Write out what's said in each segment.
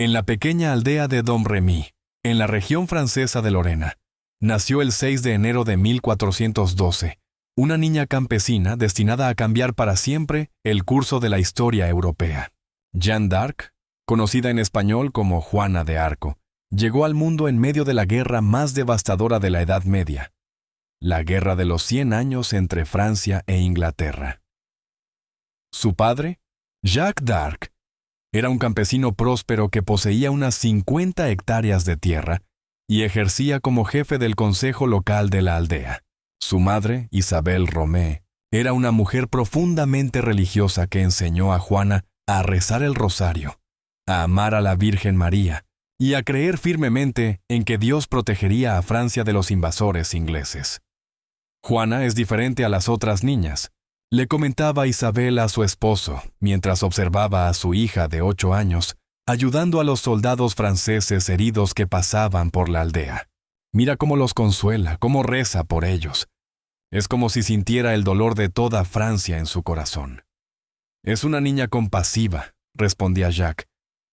En la pequeña aldea de Domremy, en la región francesa de Lorena, nació el 6 de enero de 1412, una niña campesina destinada a cambiar para siempre el curso de la historia europea. Jeanne d'Arc, conocida en español como Juana de Arco, llegó al mundo en medio de la guerra más devastadora de la Edad Media, la Guerra de los 100 años entre Francia e Inglaterra. Su padre, Jacques d'Arc, era un campesino próspero que poseía unas 50 hectáreas de tierra y ejercía como jefe del consejo local de la aldea. Su madre, Isabel Romé, era una mujer profundamente religiosa que enseñó a Juana a rezar el rosario, a amar a la Virgen María y a creer firmemente en que Dios protegería a Francia de los invasores ingleses. Juana es diferente a las otras niñas, le comentaba Isabel a su esposo mientras observaba a su hija de 8 años, ayudando a los soldados franceses heridos que pasaban por la aldea. Mira cómo los consuela, cómo reza por ellos. Es como si sintiera el dolor de toda Francia en su corazón. Es una niña compasiva, respondía Jacques,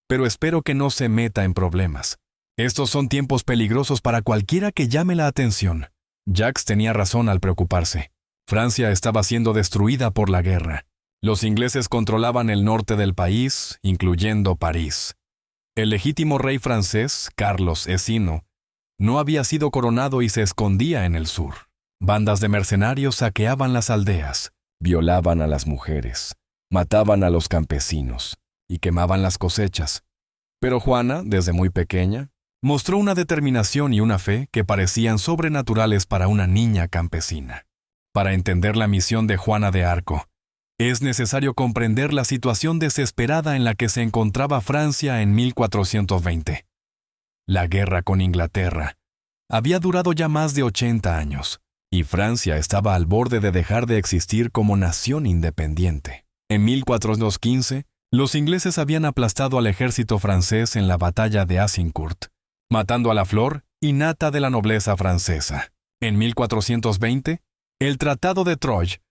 pero espero que no se meta en problemas. Estos son tiempos peligrosos para cualquiera que llame la atención. Jacques tenía razón al preocuparse. Francia estaba siendo destruida por la guerra. Los ingleses controlaban el norte del país, incluyendo París. El legítimo rey francés, Carlos Escino, no había sido coronado y se escondía en el sur. Bandas de mercenarios saqueaban las aldeas, violaban a las mujeres, mataban a los campesinos y quemaban las cosechas. Pero Juana, desde muy pequeña, mostró una determinación y una fe que parecían sobrenaturales para una niña campesina. Para entender la misión de Juana de Arco, es necesario comprender la situación desesperada en la que se encontraba Francia en 1420. La guerra con Inglaterra había durado ya más de 80 años, y Francia estaba al borde de dejar de existir como nación independiente. En 1415, los ingleses habían aplastado al ejército francés en la batalla de Azincourt, matando a la flor y nata de la nobleza francesa. En 1420, el Tratado de Troyes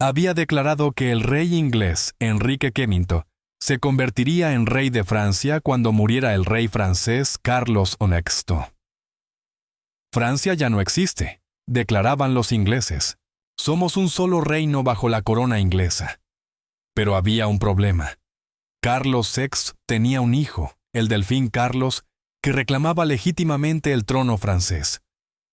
había declarado que el rey inglés Enrique V se convertiría en rey de Francia cuando muriera el rey francés Carlos XI. Francia ya no existe, declaraban los ingleses. Somos un solo reino bajo la corona inglesa. Pero había un problema. Carlos VI tenía un hijo, el delfín Carlos, que reclamaba legítimamente el trono francés.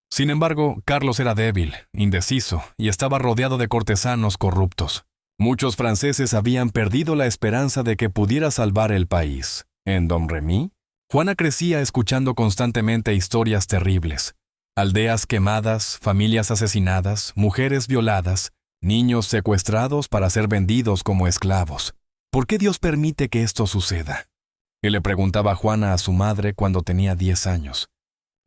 Sin embargo, Carlos era débil, indeciso y estaba rodeado de cortesanos corruptos. Muchos franceses habían perdido la esperanza de que pudiera salvar el país. En Domremy, Juana crecía escuchando constantemente historias terribles. Aldeas quemadas, familias asesinadas, mujeres violadas, niños secuestrados para ser vendidos como esclavos. ¿Por qué Dios permite que esto suceda? Él le preguntaba a Juana a su madre cuando tenía 10 años.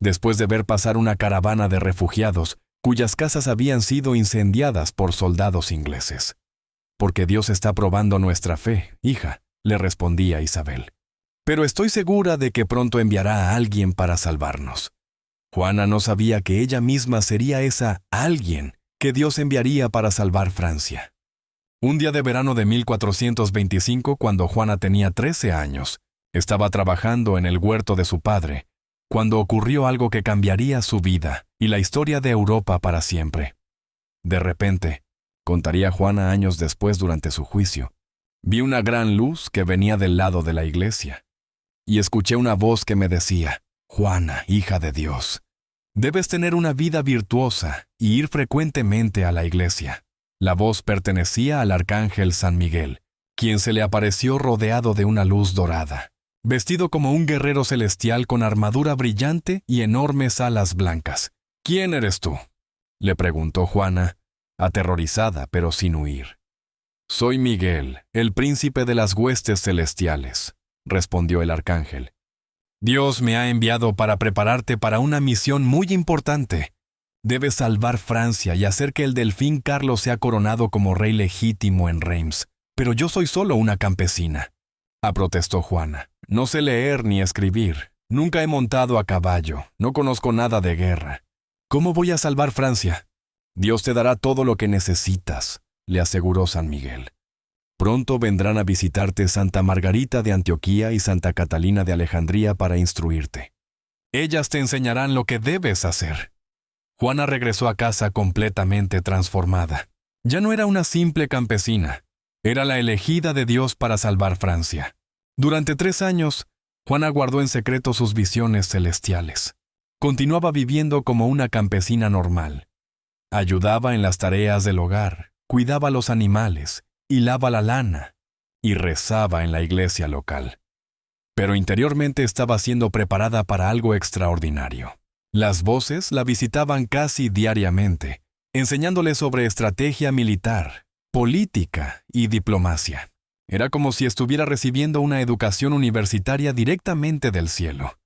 Después de ver pasar una caravana de refugiados, cuyas casas habían sido incendiadas por soldados ingleses. Porque Dios está probando nuestra fe, hija, le respondía Isabel. Pero estoy segura de que pronto enviará a alguien para salvarnos. Juana no sabía que ella misma sería esa alguien que Dios enviaría para salvar Francia. Un día de verano de 1425, cuando Juana tenía 13 años, estaba trabajando en el huerto de su padre, cuando ocurrió algo que cambiaría su vida y la historia de Europa para siempre. De repente, contaría Juana años después durante su juicio, vi una gran luz que venía del lado de la iglesia, y escuché una voz que me decía, Juana, hija de Dios, debes tener una vida virtuosa y ir frecuentemente a la iglesia. La voz pertenecía al arcángel San Miguel, quien se le apareció rodeado de una luz dorada, vestido como un guerrero celestial con armadura brillante y enormes alas blancas. ¿Quién eres tú?, le preguntó Juana, aterrorizada pero sin huir. Soy Miguel, el príncipe de las huestes celestiales, respondió el arcángel. Dios me ha enviado para prepararte para una misión muy importante. Debes salvar Francia y hacer que el delfín Carlos sea coronado como rey legítimo en Reims. Pero yo soy solo una campesina, protestó Juana. No sé leer ni escribir. Nunca he montado a caballo. No conozco nada de guerra. ¿Cómo voy a salvar Francia? Dios te dará todo lo que necesitas, le aseguró San Miguel. Pronto vendrán a visitarte Santa Margarita de Antioquía y Santa Catalina de Alejandría para instruirte. Ellas te enseñarán lo que debes hacer. Juana regresó a casa completamente transformada. Ya no era una simple campesina, era la elegida de Dios para salvar Francia. Durante 3 años, Juana guardó en secreto sus visiones celestiales. Continuaba viviendo como una campesina normal. Ayudaba en las tareas del hogar, cuidaba los animales, hilaba la lana y rezaba en la iglesia local. Pero interiormente estaba siendo preparada para algo extraordinario. Las voces la visitaban casi diariamente, enseñándole sobre estrategia militar, política y diplomacia. Era como si estuviera recibiendo una educación universitaria directamente del cielo.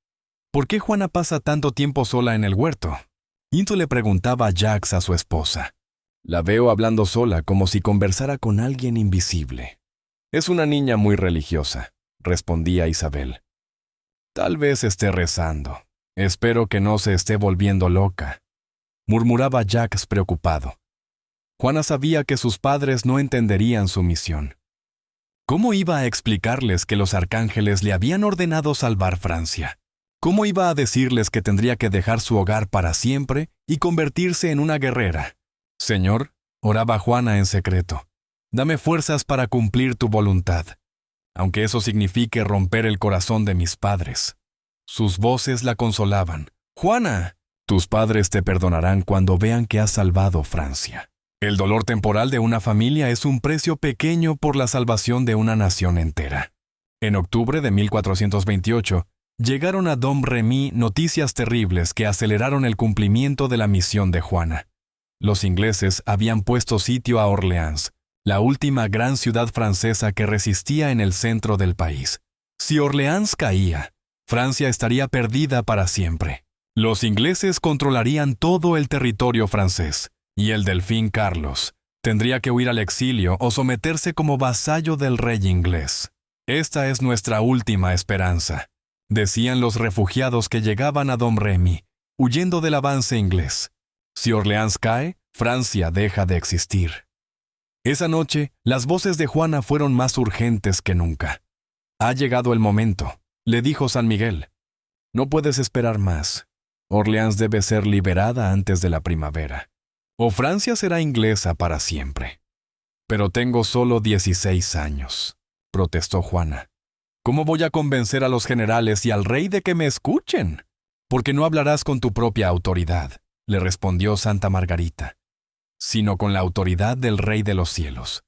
¿Por qué Juana pasa tanto tiempo sola en el huerto? Into le preguntaba a Jacques, a su esposa. La veo hablando sola como si conversara con alguien invisible. Es una niña muy religiosa, respondía Isabel. Tal vez esté rezando. Espero que no se esté volviendo loca, murmuraba Jacques preocupado. Juana sabía que sus padres no entenderían su misión. ¿Cómo iba a explicarles que los arcángeles le habían ordenado salvar Francia? ¿Cómo iba a decirles que tendría que dejar su hogar para siempre y convertirse en una guerrera? Señor, oraba Juana en secreto, dame fuerzas para cumplir tu voluntad, aunque eso signifique romper el corazón de mis padres. Sus voces la consolaban. Juana, tus padres te perdonarán cuando vean que has salvado Francia. El dolor temporal de una familia es un precio pequeño por la salvación de una nación entera. En octubre de 1428, llegaron a Domremy noticias terribles que aceleraron el cumplimiento de la misión de Juana. Los ingleses habían puesto sitio a Orleans, la última gran ciudad francesa que resistía en el centro del país. Si Orleans caía, Francia estaría perdida para siempre. Los ingleses controlarían todo el territorio francés, y el delfín Carlos tendría que huir al exilio o someterse como vasallo del rey inglés. Esta es nuestra última esperanza, decían los refugiados que llegaban a Domremy, huyendo del avance inglés. Si Orleans cae, Francia deja de existir. Esa noche, las voces de Juana fueron más urgentes que nunca. Ha llegado el momento, le dijo San Miguel. No puedes esperar más. Orleans debe ser liberada antes de la primavera. O Francia será inglesa para siempre. Pero tengo solo 16 años, protestó Juana. ¿Cómo voy a convencer a los generales y al rey de que me escuchen? Porque no hablarás con tu propia autoridad, le respondió Santa Margarita, sino con la autoridad del Rey de los cielos.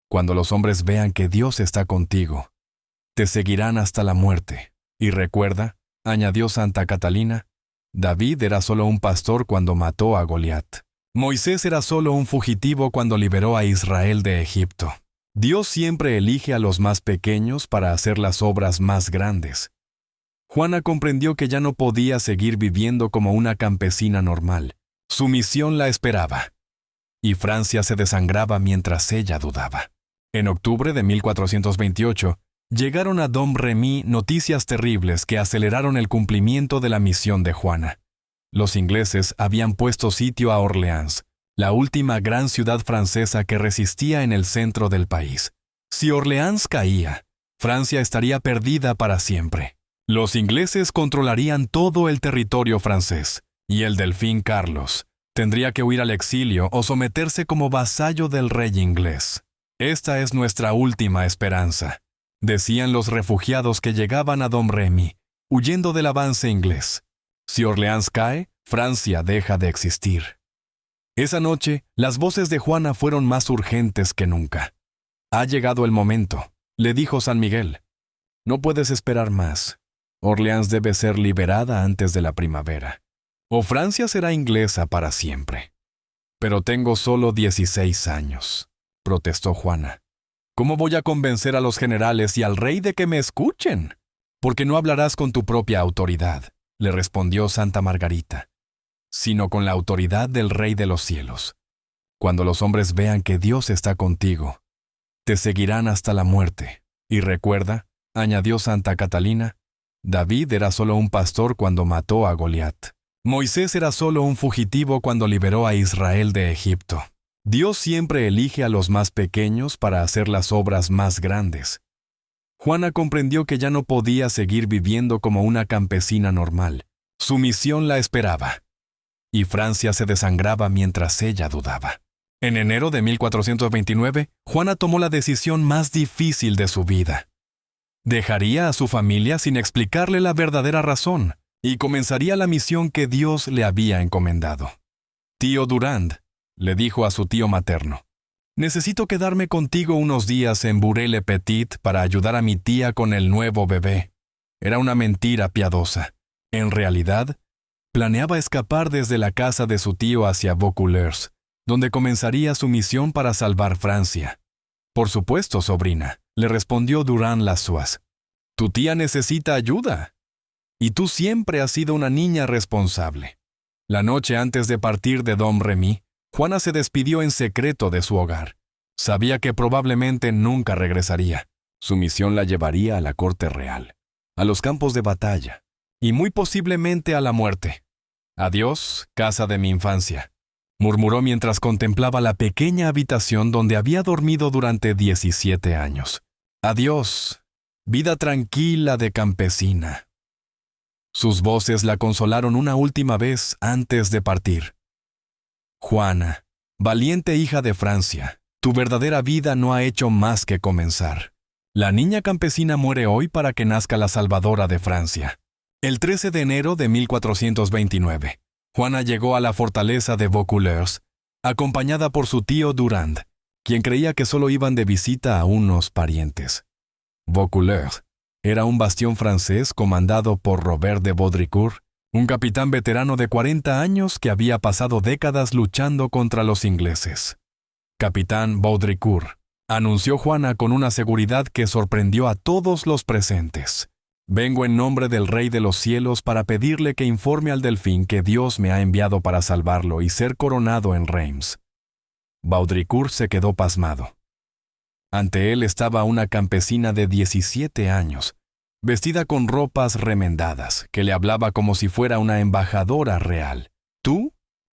Cuando los hombres vean que Dios está contigo, te seguirán hasta la muerte. Y recuerda, añadió Santa Catalina, David era solo un pastor cuando mató a Goliat. Moisés era solo un fugitivo cuando liberó a Israel de Egipto. Dios siempre elige a los más pequeños para hacer las obras más grandes. Juana comprendió que ya no podía seguir viviendo como una campesina normal. Su misión la esperaba. Y Francia se desangraba mientras ella dudaba. En octubre de 1428, llegaron a Domremy noticias terribles que aceleraron el cumplimiento de la misión de Juana. Los ingleses habían puesto sitio a Orleans, la última gran ciudad francesa que resistía en el centro del país. Si Orleans caía, Francia estaría perdida para siempre. Los ingleses controlarían todo el territorio francés, y el delfín Carlos tendría que huir al exilio o someterse como vasallo del rey inglés. Esta es nuestra última esperanza, decían los refugiados que llegaban a Domremy, huyendo del avance inglés. Si Orleans cae, Francia deja de existir. Esa noche, las voces de Juana fueron más urgentes que nunca. Ha llegado el momento, le dijo San Miguel. No puedes esperar más. Orleans debe ser liberada antes de la primavera. O Francia será inglesa para siempre. Pero tengo solo 16 años, protestó Juana. ¿Cómo voy a convencer a los generales y al rey de que me escuchen? Porque no hablarás con tu propia autoridad, le respondió Santa Margarita, sino con la autoridad del Rey de los cielos. Cuando los hombres vean que Dios está contigo, te seguirán hasta la muerte. Y recuerda, añadió Santa Catalina, David era solo un pastor cuando mató a Goliat. Moisés era solo un fugitivo cuando liberó a Israel de Egipto. Dios siempre elige a los más pequeños para hacer las obras más grandes. Juana comprendió que ya no podía seguir viviendo como una campesina normal. Su misión la esperaba. Y Francia se desangraba mientras ella dudaba. En enero de 1429, Juana tomó la decisión más difícil de su vida. Dejaría a su familia sin explicarle la verdadera razón y comenzaría la misión que Dios le había encomendado. Tío Durand le dijo a su tío materno: «Necesito quedarme contigo unos días en Bourg-le-Petit para ayudar a mi tía con el nuevo bebé». Era una mentira piadosa. En realidad, planeaba escapar desde la casa de su tío hacia Vaucouleurs, donde comenzaría su misión para salvar Francia. «Por supuesto, sobrina», le respondió Durand-Lassois. «Tu tía necesita ayuda. Y tú siempre has sido una niña responsable». La noche antes de partir de Domremy, Juana se despidió en secreto de su hogar. Sabía que probablemente nunca regresaría. Su misión la llevaría a la corte real, a los campos de batalla, y muy posiblemente a la muerte. «Adiós, casa de mi infancia», murmuró mientras contemplaba la pequeña habitación donde había dormido durante 17 años. «Adiós, vida tranquila de campesina». Sus voces la consolaron una última vez antes de partir. «Juana, valiente hija de Francia, tu verdadera vida no ha hecho más que comenzar. La niña campesina muere hoy para que nazca la salvadora de Francia». El 13 de enero de 1429, Juana llegó a la fortaleza de Vaucouleurs, acompañada por su tío Durand, quien creía que solo iban de visita a unos parientes. Vaucouleurs era un bastión francés comandado por Robert de Baudricourt, un capitán veterano de 40 años que había pasado décadas luchando contra los ingleses. «Capitán Baudricourt», anunció Juana con una seguridad que sorprendió a todos los presentes. «Vengo en nombre del Rey de los Cielos para pedirle que informe al delfín que Dios me ha enviado para salvarlo y ser coronado en Reims». Baudricourt se quedó pasmado. Ante él estaba una campesina de 17 años, vestida con ropas remendadas, que le hablaba como si fuera una embajadora real. «¿Tú?»,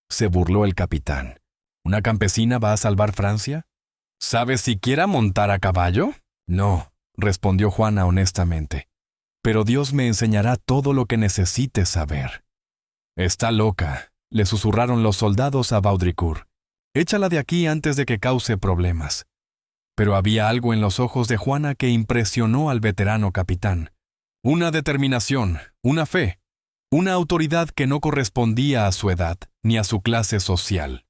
se burló el capitán. «¿Una campesina va a salvar Francia? ¿Sabes siquiera montar a caballo?». «No», respondió Juana honestamente. «Pero Dios me enseñará todo lo que necesites saber». «Está loca», le susurraron los soldados a Baudricourt. «Échala de aquí antes de que cause problemas». Pero había algo en los ojos de Juana que impresionó al veterano capitán. Una determinación, una fe, una autoridad que no correspondía a su edad ni a su clase social.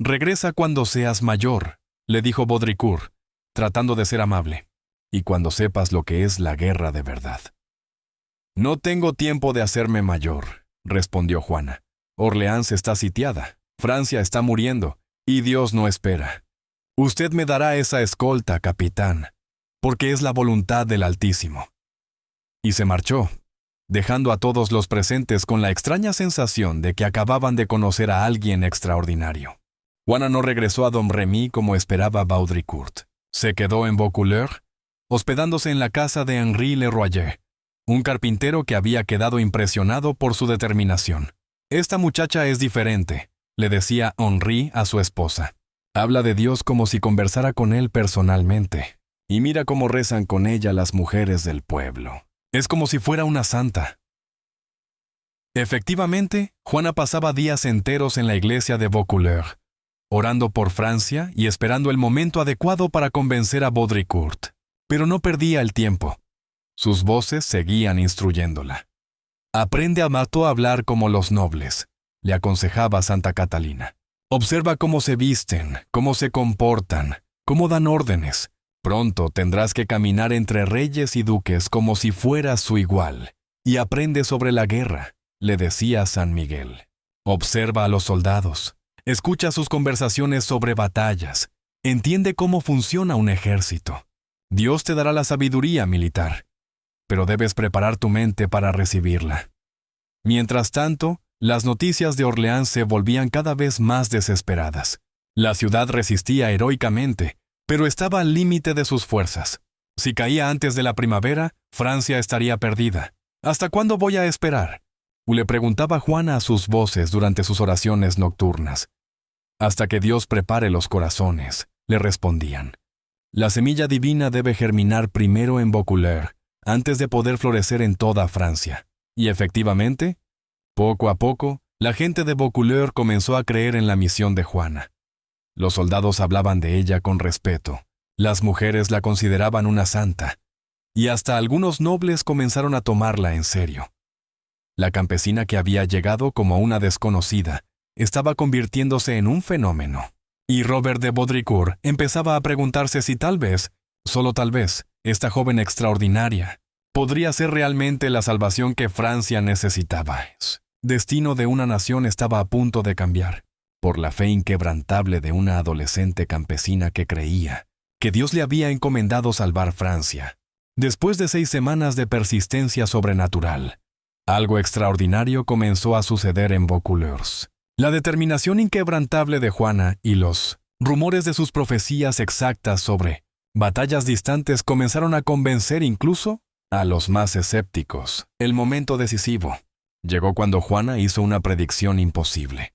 «Regresa cuando seas mayor», le dijo Baudricourt, tratando de ser amable, «y cuando sepas lo que es la guerra de verdad». «No tengo tiempo de hacerme mayor», respondió Juana. «Orleans está sitiada, Francia está muriendo, y Dios no espera. Usted me dará esa escolta, capitán, porque es la voluntad del Altísimo». Y se marchó, dejando a todos los presentes con la extraña sensación de que acababan de conocer a alguien extraordinario. Juana no regresó a Domremy como esperaba Baudricourt. Se quedó en Vaucouleurs, hospedándose en la casa de Henri Leroyer, un carpintero que había quedado impresionado por su determinación. «Esta muchacha es diferente», le decía Henri a su esposa. «Habla de Dios como si conversara con él personalmente. Y mira cómo rezan con ella las mujeres del pueblo. Es como si fuera una santa». Efectivamente, Juana pasaba días enteros en la iglesia de Vaucouleurs, orando por Francia y esperando el momento adecuado para convencer a Baudricourt. Pero no perdía el tiempo. Sus voces seguían instruyéndola. «Aprende a hablar como los nobles», le aconsejaba Santa Catalina. «Observa cómo se visten, cómo se comportan, cómo dan órdenes. Pronto tendrás que caminar entre reyes y duques como si fueras su igual. Y aprende sobre la guerra», le decía San Miguel. «Observa a los soldados. Escucha sus conversaciones sobre batallas. Entiende cómo funciona un ejército. Dios te dará la sabiduría militar, pero debes preparar tu mente para recibirla». Mientras tanto, las noticias de Orleans se volvían cada vez más desesperadas. La ciudad resistía heroicamente, pero estaba al límite de sus fuerzas. Si caía antes de la primavera, Francia estaría perdida. «¿Hasta cuándo voy a esperar?», le preguntaba Juana a sus voces durante sus oraciones nocturnas. Hasta que Dios prepare los corazones, le respondían. La semilla divina debe germinar primero en Vaucouleurs, antes de poder florecer en toda Francia. Y efectivamente, poco a poco, la gente de Vaucouleurs comenzó a creer en la misión de Juana. Los soldados hablaban de ella con respeto, las mujeres la consideraban una santa, y hasta algunos nobles comenzaron a tomarla en serio. La campesina que había llegado como una desconocida estaba convirtiéndose en un fenómeno, y Robert de Baudricourt empezaba a preguntarse si tal vez, solo tal vez, esta joven extraordinaria podría ser realmente la salvación que Francia necesitaba. El destino de una nación estaba a punto de cambiar, por la fe inquebrantable de una adolescente campesina que creía que Dios le había encomendado salvar Francia. Después de 6 semanas de persistencia sobrenatural, algo extraordinario comenzó a suceder en Vaucouleurs. La determinación inquebrantable de Juana y los rumores de sus profecías exactas sobre batallas distantes comenzaron a convencer incluso a los más escépticos. El momento decisivo llegó cuando Juana hizo una predicción imposible.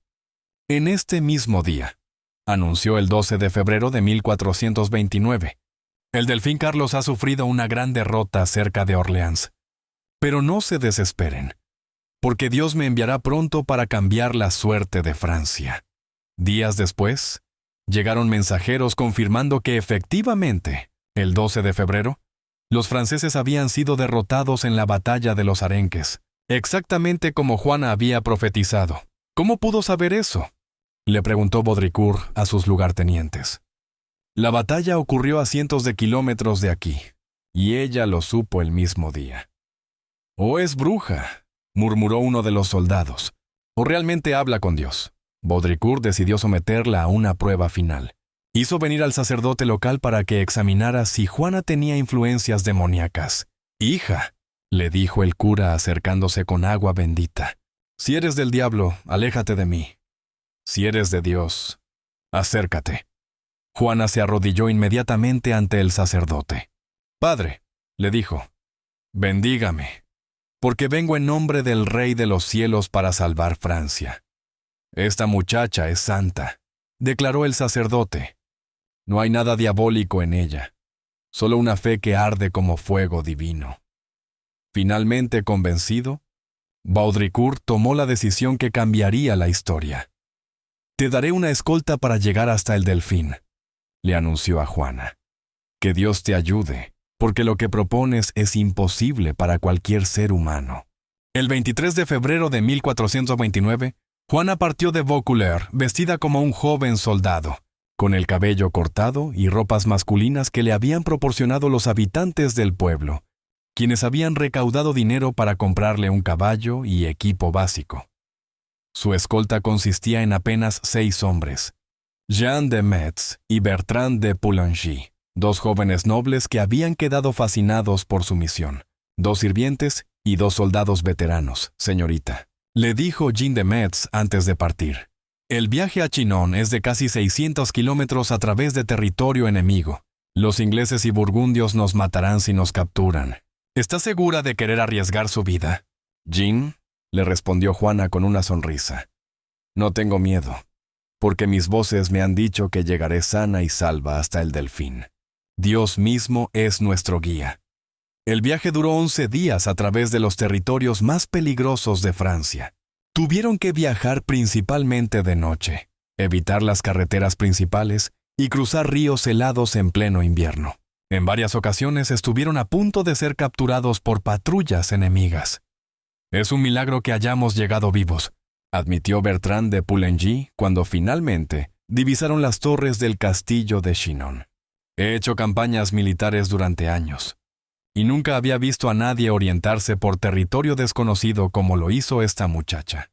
En este mismo día, anunció el 12 de febrero de 1429, el delfín Carlos ha sufrido una gran derrota cerca de Orleans. Pero no se desesperen, porque Dios me enviará pronto para cambiar la suerte de Francia. Días después, llegaron mensajeros confirmando que efectivamente, el 12 de febrero, los franceses habían sido derrotados en la batalla de los Arenques, exactamente como Juana había profetizado. ¿Cómo pudo saber eso?, le preguntó Baudricourt a sus lugartenientes. La batalla ocurrió a cientos de kilómetros de aquí, y ella lo supo el mismo día. «Oh, es bruja», murmuró uno de los soldados. «O realmente habla con Dios». Baudricourt decidió someterla a una prueba final. Hizo venir al sacerdote local para que examinara si Juana tenía influencias demoníacas. «Hija», le dijo el cura acercándose con agua bendita, «si eres del diablo, aléjate de mí. Si eres de Dios, acércate». Juana se arrodilló inmediatamente ante el sacerdote. «Padre», le dijo, «bendígame, porque vengo en nombre del Rey de los cielos para salvar Francia». «Esta muchacha es santa», declaró el sacerdote. «No hay nada diabólico en ella, solo una fe que arde como fuego divino». Finalmente convencido, Baudricourt tomó la decisión que cambiaría la historia. «Te daré una escolta para llegar hasta el delfín», le anunció a Juana. «Que Dios te ayude, porque lo que propones es imposible para cualquier ser humano». El 23 de febrero de 1429, Juana partió de Vaucouleurs vestida como un joven soldado, con el cabello cortado y ropas masculinas que le habían proporcionado los habitantes del pueblo, quienes habían recaudado dinero para comprarle un caballo y equipo básico. Su escolta consistía en apenas 6 hombres: Jean de Metz y Bertrand de Poulengy, 2 jóvenes nobles que habían quedado fascinados por su misión, 2 sirvientes y 2 soldados veteranos, señorita. Le dijo Jean de Metz antes de partir. «El viaje a Chinon es de casi 600 kilómetros a través de territorio enemigo. Los ingleses y burgundios nos matarán si nos capturan. ¿Está segura de querer arriesgar su vida?» «Jean», le respondió Juana con una sonrisa, «no tengo miedo, porque mis voces me han dicho que llegaré sana y salva hasta el delfín. Dios mismo es nuestro guía». El viaje duró 11 días a través de los territorios más peligrosos de Francia. Tuvieron que viajar principalmente de noche, evitar las carreteras principales y cruzar ríos helados en pleno invierno. En varias ocasiones estuvieron a punto de ser capturados por patrullas enemigas. «Es un milagro que hayamos llegado vivos», admitió Bertrand de Poulengy cuando finalmente divisaron las torres del castillo de Chinon. «He hecho campañas militares durante años, y nunca había visto a nadie orientarse por territorio desconocido como lo hizo esta muchacha».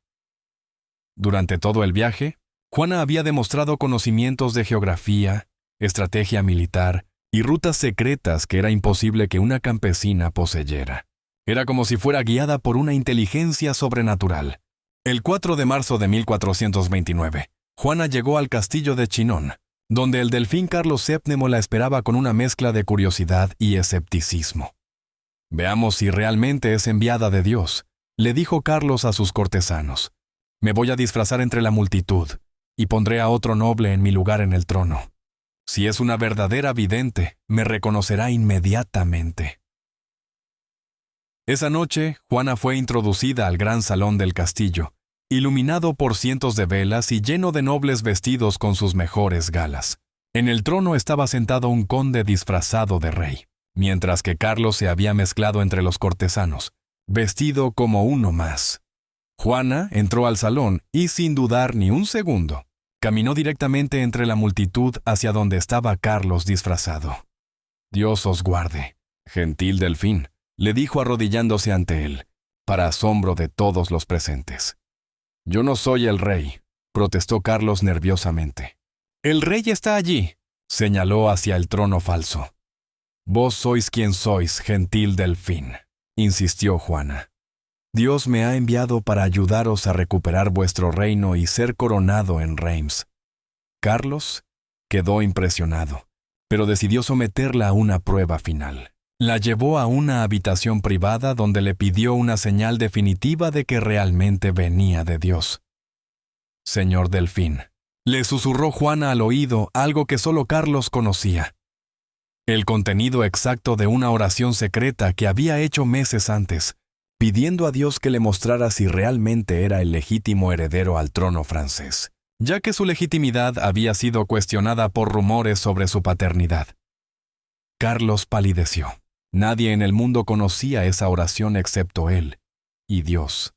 Durante todo el viaje, Juana había demostrado conocimientos de geografía, estrategia militar y rutas secretas que era imposible que una campesina poseyera. Era como si fuera guiada por una inteligencia sobrenatural. El 4 de marzo de 1429, Juana llegó al castillo de Chinon, donde el delfín Carlos VII la esperaba con una mezcla de curiosidad y escepticismo. «Veamos si realmente es enviada de Dios», le dijo Carlos a sus cortesanos. «Me voy a disfrazar entre la multitud, y pondré a otro noble en mi lugar en el trono. Si es una verdadera vidente, me reconocerá inmediatamente. Esa noche, Juana fue introducida al gran salón del castillo, iluminado por cientos de velas y lleno de nobles vestidos con sus mejores galas. En el trono estaba sentado un conde disfrazado de rey, mientras que Carlos se había mezclado entre los cortesanos, vestido como uno más. Juana entró al salón y, sin dudar ni un segundo, caminó directamente entre la multitud hacia donde estaba Carlos disfrazado. «Dios os guarde, gentil delfín», le dijo arrodillándose ante él, para asombro de todos los presentes. «Yo no soy el rey», protestó Carlos nerviosamente. «El rey está allí», señaló hacia el trono falso. «Vos sois quien sois, gentil delfín», insistió Juana. «Dios me ha enviado para ayudaros a recuperar vuestro reino y ser coronado en Reims». Carlos quedó impresionado, pero decidió someterla a una prueba final. La llevó a una habitación privada donde le pidió una señal definitiva de que realmente venía de Dios. «Señor Delfín», le susurró Juana al oído algo que solo Carlos conocía. El contenido exacto de una oración secreta que había hecho meses antes, pidiendo a Dios que le mostrara si realmente era el legítimo heredero al trono francés, ya que su legitimidad había sido cuestionada por rumores sobre su paternidad. Carlos palideció. Nadie en el mundo conocía esa oración excepto él y Dios.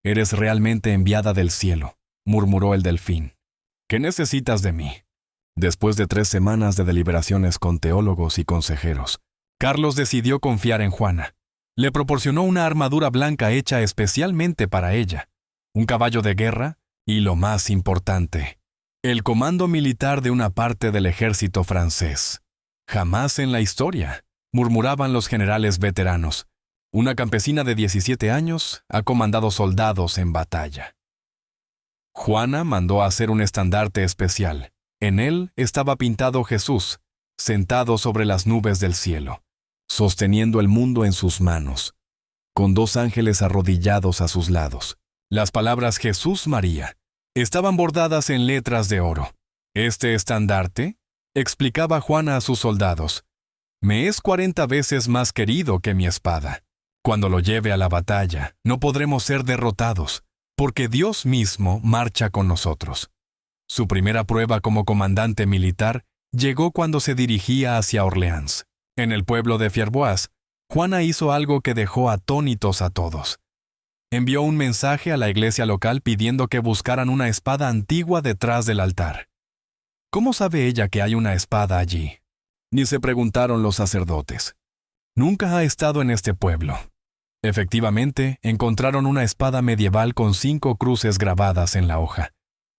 «Eres realmente enviada del cielo», murmuró el delfín. «¿Qué necesitas de mí?» Después de 3 semanas de deliberaciones con teólogos y consejeros, Carlos decidió confiar en Juana. Le proporcionó una armadura blanca hecha especialmente para ella, un caballo de guerra y, lo más importante, el comando militar de una parte del ejército francés. «Jamás en la historia», murmuraban los generales veteranos. «Una campesina de 17 años ha comandado soldados en batalla». Juana mandó a hacer un estandarte especial. En él estaba pintado Jesús, sentado sobre las nubes del cielo, sosteniendo el mundo en sus manos, con 2 ángeles arrodillados a sus lados. Las palabras Jesús María estaban bordadas en letras de oro. «Este estandarte», explicaba Juana a sus soldados, «me es 40 veces más querido que mi espada. Cuando lo lleve a la batalla, no podremos ser derrotados, porque Dios mismo marcha con nosotros». Su primera prueba como comandante militar llegó cuando se dirigía hacia Orleans. En el pueblo de Fierbois, Juana hizo algo que dejó atónitos a todos. Envió un mensaje a la iglesia local pidiendo que buscaran una espada antigua detrás del altar. ¿Cómo sabe ella que hay una espada allí? Ni se preguntaron los sacerdotes. Nunca ha estado en este pueblo. Efectivamente, encontraron una espada medieval con 5 cruces grabadas en la hoja,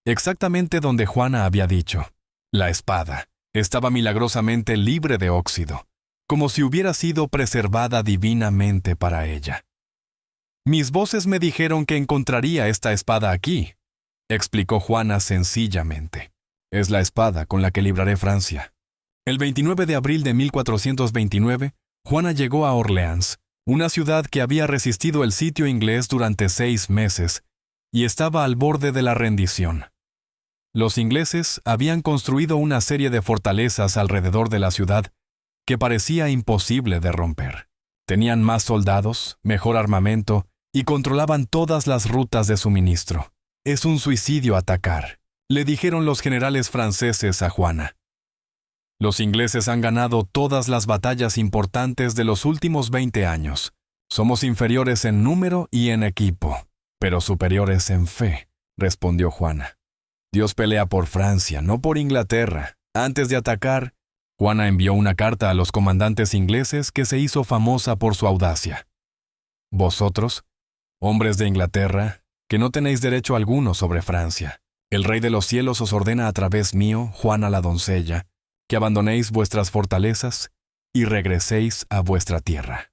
exactamente donde Juana había dicho. La espada estaba milagrosamente libre de óxido, como si hubiera sido preservada divinamente para ella. «Mis voces me dijeron que encontraría esta espada aquí», explicó Juana sencillamente. «Es la espada con la que libraré Francia». El 29 de abril de 1429, Juana llegó a Orleans, una ciudad que había resistido el sitio inglés durante 6 meses y estaba al borde de la rendición. Los ingleses habían construido una serie de fortalezas alrededor de la ciudad que parecía imposible de romper. Tenían más soldados, mejor armamento y controlaban todas las rutas de suministro. «Es un suicidio atacar», le dijeron los generales franceses a Juana. «Los ingleses han ganado todas las batallas importantes de los últimos 20 años. Somos inferiores en número y en equipo, pero superiores en fe», respondió Juana. «Dios pelea por Francia, no por Inglaterra». Antes de atacar, Juana envió una carta a los comandantes ingleses que se hizo famosa por su audacia. «Vosotros, hombres de Inglaterra, que no tenéis derecho alguno sobre Francia, el Rey de los cielos os ordena a través mío, Juana la doncella, que abandonéis vuestras fortalezas y regreséis a vuestra tierra».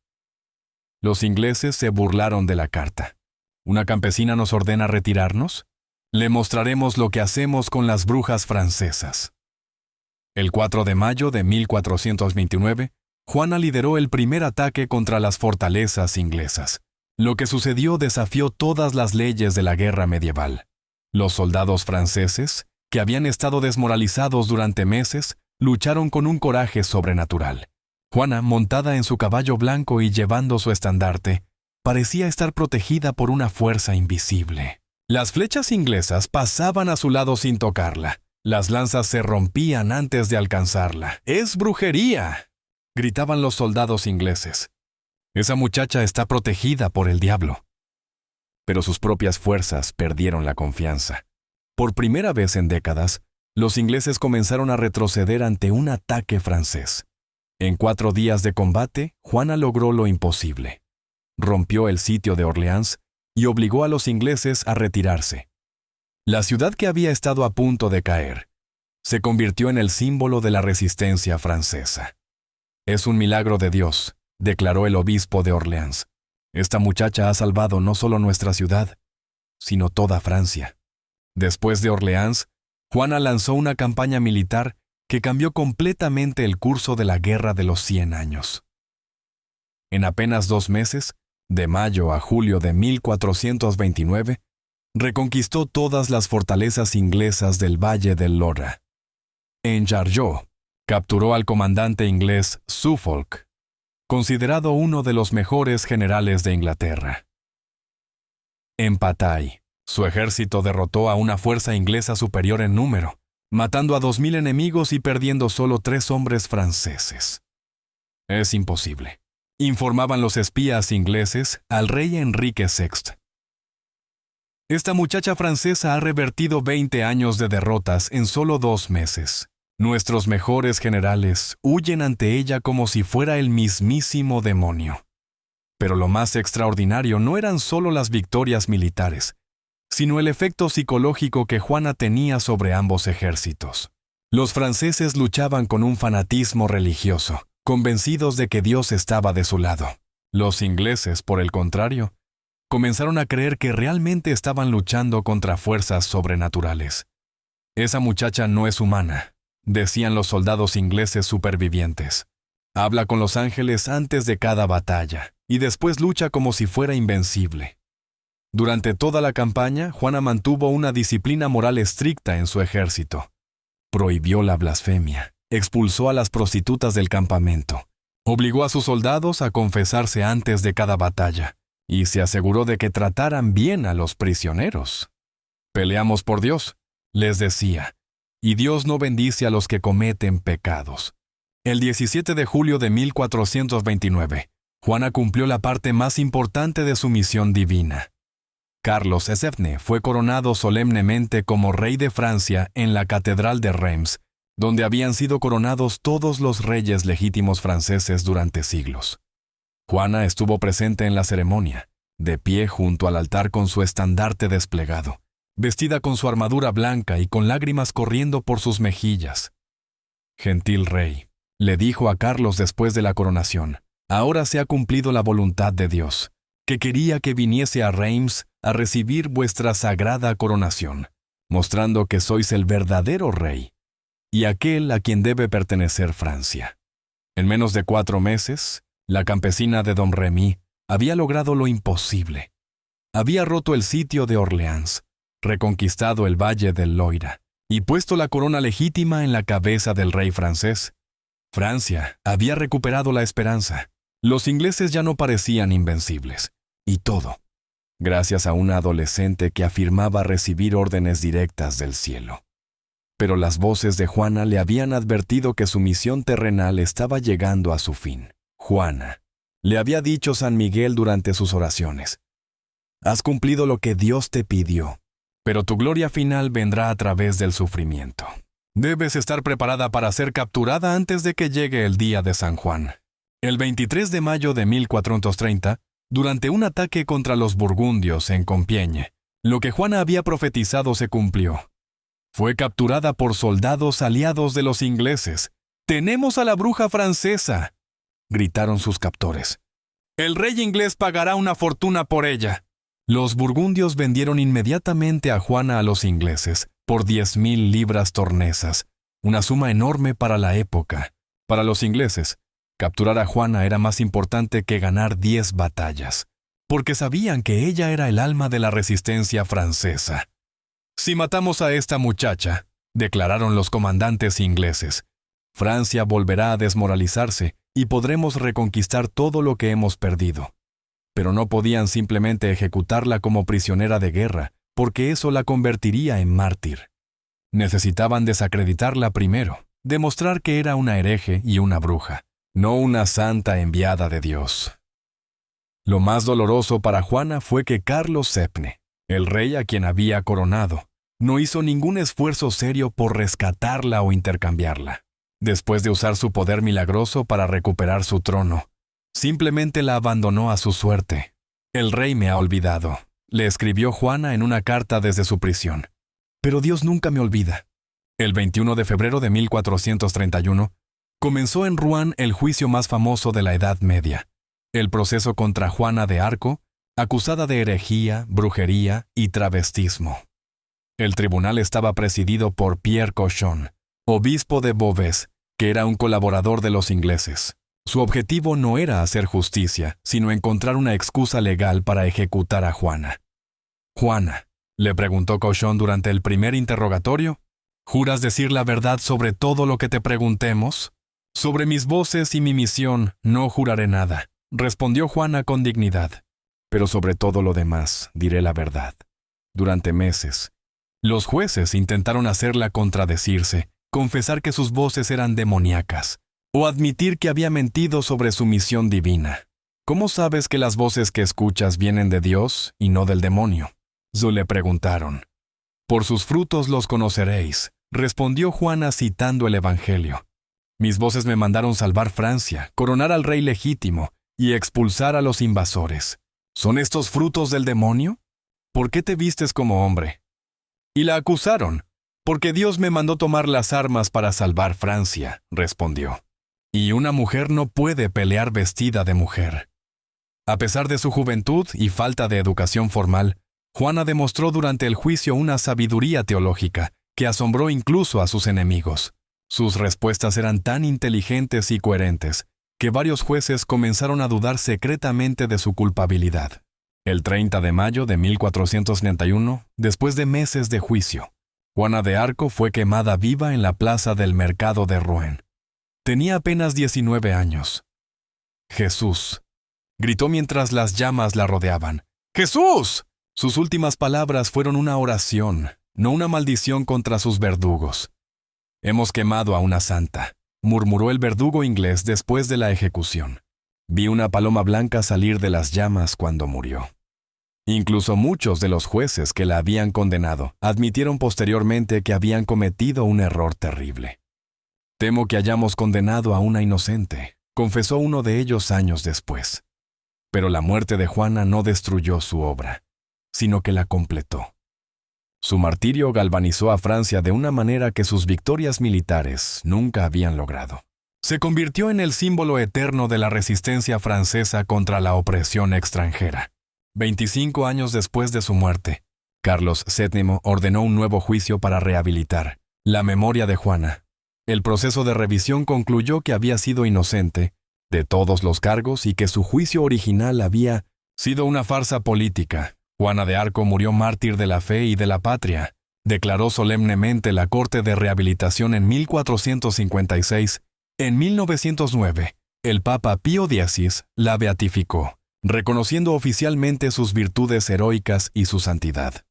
Los ingleses se burlaron de la carta. ¿Una campesina nos ordena retirarnos? Le mostraremos lo que hacemos con las brujas francesas. El 4 de mayo de 1429, Juana lideró el primer ataque contra las fortalezas inglesas. Lo que sucedió desafió todas las leyes de la guerra medieval. Los soldados franceses, que habían estado desmoralizados durante meses, lucharon con un coraje sobrenatural. Juana, montada en su caballo blanco y llevando su estandarte, parecía estar protegida por una fuerza invisible. Las flechas inglesas pasaban a su lado sin tocarla. Las lanzas se rompían antes de alcanzarla. ¡Es brujería!, gritaban los soldados ingleses. Esa muchacha está protegida por el diablo. Pero sus propias fuerzas perdieron la confianza. Por primera vez en décadas, los ingleses comenzaron a retroceder ante un ataque francés. En 4 días de combate, Juana logró lo imposible. Rompió el sitio de Orleans y obligó a los ingleses a retirarse. La ciudad, que había estado a punto de caer, se convirtió en el símbolo de la resistencia francesa. «Es un milagro de Dios», declaró el obispo de Orleans. «Esta muchacha ha salvado no solo nuestra ciudad, sino toda Francia». Después de Orleans, Juana lanzó una campaña militar que cambió completamente el curso de la Guerra de los 100 años. En apenas 2 meses, de mayo a julio de 1429, reconquistó todas las fortalezas inglesas del Valle del Loira. En Jargeau, capturó al comandante inglés Suffolk, considerado uno de los mejores generales de Inglaterra. En Patay, su ejército derrotó a una fuerza inglesa superior en número, matando a 2,000 enemigos y perdiendo solo 3 hombres franceses. «Es imposible», informaban los espías ingleses al rey Enrique VI. «Esta muchacha francesa ha revertido 20 años de derrotas en solo 2 meses. Nuestros mejores generales huyen ante ella como si fuera el mismísimo demonio». Pero lo más extraordinario no eran solo las victorias militares, sino el efecto psicológico que Juana tenía sobre ambos ejércitos. Los franceses luchaban con un fanatismo religioso, convencidos de que Dios estaba de su lado. Los ingleses, por el contrario, comenzaron a creer que realmente estaban luchando contra fuerzas sobrenaturales. «Esa muchacha no es humana», decían los soldados ingleses supervivientes. «Habla con los ángeles antes de cada batalla, y después lucha como si fuera invencible». Durante toda la campaña, Juana mantuvo una disciplina moral estricta en su ejército. Prohibió la blasfemia, expulsó a las prostitutas del campamento, obligó a sus soldados a confesarse antes de cada batalla, y se aseguró de que trataran bien a los prisioneros. «Peleamos por Dios», les decía, «y Dios no bendice a los que cometen pecados». El 17 de julio de 1429, Juana cumplió la parte más importante de su misión divina. Carlos Esefne fue coronado solemnemente como rey de Francia en la Catedral de Reims, donde habían sido coronados todos los reyes legítimos franceses durante siglos. Juana estuvo presente en la ceremonia, de pie junto al altar con su estandarte desplegado, vestida con su armadura blanca y con lágrimas corriendo por sus mejillas. «Gentil rey», le dijo a Carlos después de la coronación, «ahora se ha cumplido la voluntad de Dios, que quería que viniese a Reims a recibir vuestra sagrada coronación, mostrando que sois el verdadero rey, y aquel a quien debe pertenecer Francia». En menos de 4 meses, la campesina de Domremy había logrado lo imposible. Había roto el sitio de Orleans, reconquistado el Valle del Loira, y puesto la corona legítima en la cabeza del rey francés. Francia había recuperado la esperanza. Los ingleses ya no parecían invencibles. Y todo, gracias a una adolescente que afirmaba recibir órdenes directas del cielo. Pero las voces de Juana le habían advertido que su misión terrenal estaba llegando a su fin. «Juana», le había dicho San Miguel durante sus oraciones, «has cumplido lo que Dios te pidió, pero tu gloria final vendrá a través del sufrimiento. Debes estar preparada para ser capturada antes de que llegue el día de San Juan». El 23 de mayo de 1430, durante un ataque contra los burgundios en Compiègne, lo que Juana había profetizado se cumplió. Fue capturada por soldados aliados de los ingleses. «¡Tenemos a la bruja francesa!», gritaron sus captores. «El rey inglés pagará una fortuna por ella». Los burgundios vendieron inmediatamente a Juana a los ingleses por 10,000 libras tornesas, una suma enorme para la época. Para los ingleses, capturar a Juana era más importante que ganar 10 batallas, porque sabían que ella era el alma de la resistencia francesa. «Si matamos a esta muchacha», declararon los comandantes ingleses. Francia volverá a desmoralizarse y podremos reconquistar todo lo que hemos perdido. Pero no podían simplemente ejecutarla como prisionera de guerra, porque eso la convertiría en mártir. Necesitaban desacreditarla primero, demostrar que era una hereje y una bruja, no una santa enviada de Dios. Lo más doloroso para Juana fue que Carlos VII, el rey a quien había coronado, no hizo ningún esfuerzo serio por rescatarla o intercambiarla. Después de usar su poder milagroso para recuperar su trono, simplemente la abandonó a su suerte. El rey me ha olvidado, le escribió Juana en una carta desde su prisión. Pero Dios nunca me olvida. El 21 de febrero de 1431, comenzó en Rouen el juicio más famoso de la Edad Media, el proceso contra Juana de Arco, acusada de herejía, brujería y travestismo. El tribunal estaba presidido por Pierre Cochon, obispo de Beauvais, que era un colaborador de los ingleses. Su objetivo no era hacer justicia, sino encontrar una excusa legal para ejecutar a Juana. «Juana», le preguntó Cochon durante el primer interrogatorio, «¿juras decir la verdad sobre todo lo que te preguntemos?» «Sobre mis voces y mi misión no juraré nada», respondió Juana con dignidad. «Pero sobre todo lo demás diré la verdad». Durante meses, los jueces intentaron hacerla contradecirse, confesar que sus voces eran demoníacas, o admitir que había mentido sobre su misión divina. «¿Cómo sabes que las voces que escuchas vienen de Dios y no del demonio?», le preguntaron. «Por sus frutos los conoceréis», respondió Juana citando el Evangelio. «Mis voces me mandaron salvar Francia, coronar al rey legítimo y expulsar a los invasores. ¿Son estos frutos del demonio? ¿Por qué te vistes como hombre?» Y la acusaron. «Porque Dios me mandó tomar las armas para salvar Francia», respondió. «Y una mujer no puede pelear vestida de mujer». A pesar de su juventud y falta de educación formal, Juana demostró durante el juicio una sabiduría teológica que asombró incluso a sus enemigos. Sus respuestas eran tan inteligentes y coherentes que varios jueces comenzaron a dudar secretamente de su culpabilidad. El 30 de mayo de 1431, después de meses de juicio, Juana de Arco fue quemada viva en la plaza del mercado de Rouen. Tenía apenas 19 años. «Jesús», gritó mientras las llamas la rodeaban. «¡Jesús!». Sus últimas palabras fueron una oración, no una maldición contra sus verdugos. «Hemos quemado a una santa», murmuró el verdugo inglés después de la ejecución. «Vi una paloma blanca salir de las llamas cuando murió». Incluso muchos de los jueces que la habían condenado admitieron posteriormente que habían cometido un error terrible. «Temo que hayamos condenado a una inocente», confesó uno de ellos años después. Pero la muerte de Juana no destruyó su obra, sino que la completó. Su martirio galvanizó a Francia de una manera que sus victorias militares nunca habían logrado. Se convirtió en el símbolo eterno de la resistencia francesa contra la opresión extranjera. 25 años después de su muerte, Carlos VII ordenó un nuevo juicio para rehabilitar la memoria de Juana. El proceso de revisión concluyó que había sido inocente de todos los cargos y que su juicio original había sido una farsa política. Juana de Arco murió mártir de la fe y de la patria, declaró solemnemente la Corte de Rehabilitación en 1456. En 1909, el Papa Pío X la beatificó, reconociendo oficialmente sus virtudes heroicas y su santidad.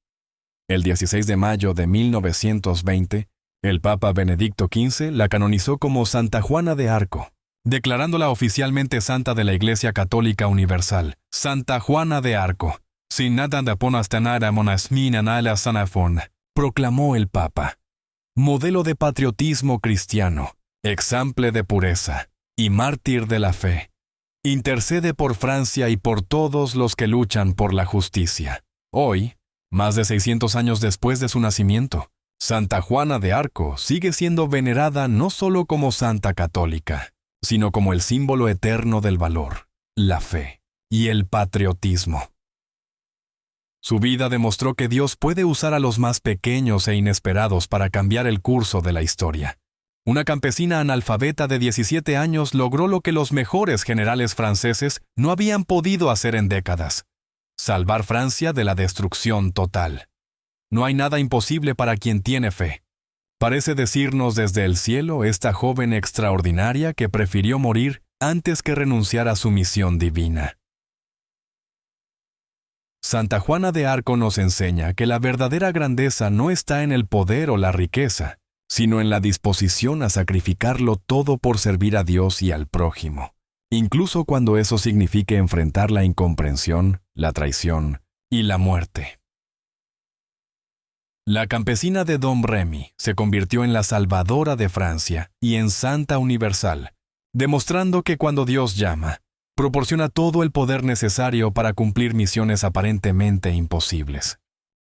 El 16 de mayo de 1920, el Papa Benedicto XV la canonizó como Santa Juana de Arco, declarándola oficialmente santa de la Iglesia Católica Universal. Santa Juana de Arco, sin nada de ponastanara monasminanala sanafon, proclamó el Papa. Modelo de patriotismo cristiano, exemple de pureza y mártir de la fe. Intercede por Francia y por todos los que luchan por la justicia. Hoy, más de 600 años después de su nacimiento, Santa Juana de Arco sigue siendo venerada no solo como santa católica, sino como el símbolo eterno del valor, la fe y el patriotismo. Su vida demostró que Dios puede usar a los más pequeños e inesperados para cambiar el curso de la historia. Una campesina analfabeta de 17 años logró lo que los mejores generales franceses no habían podido hacer en décadas: salvar Francia de la destrucción total. No hay nada imposible para quien tiene fe. Parece decirnos desde el cielo esta joven extraordinaria que prefirió morir antes que renunciar a su misión divina. Santa Juana de Arco nos enseña que la verdadera grandeza no está en el poder o la riqueza, sino en la disposición a sacrificarlo todo por servir a Dios y al prójimo, incluso cuando eso signifique enfrentar la incomprensión, la traición y la muerte. La campesina de Domremy se convirtió en la salvadora de Francia y en santa universal, demostrando que cuando Dios llama, proporciona todo el poder necesario para cumplir misiones aparentemente imposibles.